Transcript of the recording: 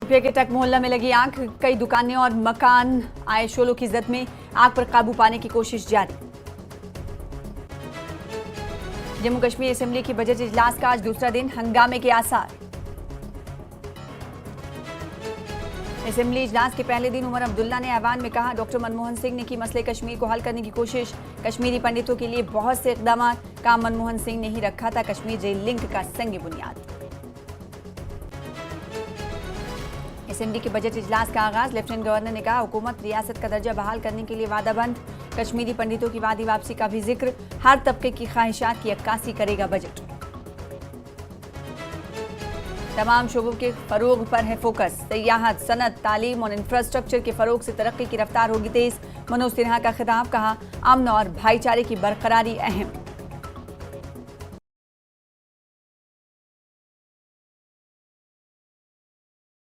रुपये के टक मोहल्ला में लगी आग, कई दुकानें और मकान आए शोलों की जद में। आग पर काबू पाने की कोशिश जारी। जम्मू कश्मीर असेंबली की बजट इजलास का आज दूसरा दिन, हंगामे के आसार। असेंबली इजलास के पहले दिन उमर अब्दुल्ला ने ऐवान में कहा, डॉक्टर मनमोहन सिंह ने की मसले कश्मीर को हल करने की कोशिश। कश्मीरी पंडितों के लिए बहुत से इकदाम काम मनमोहन सिंह ने ही रखा था, कश्मीर जेल लिंक का संग बुनियाद। असेंबली के बजट इजलास का आगाज, लेफ्टिनेंट गवर्नर ने कहा, हुकूमत रियासत का दर्जा बहाल करने के लिए वादाबंद। कश्मीरी पंडितों की वादी वापसी का भी जिक्र। हर तबके की ख्वाहिशात की अक्कासी करेगा बजट। तमाम शोबों के फरोग पर है फोकस। सयाहत, सनत, तालीम और इंफ्रास्ट्रक्चर के फरोग से तरक्की की रफ्तार होगी तेज। मनोज सिन्हा का खिताब, कहा, अमन और भाईचारे की बरकरारी अहम।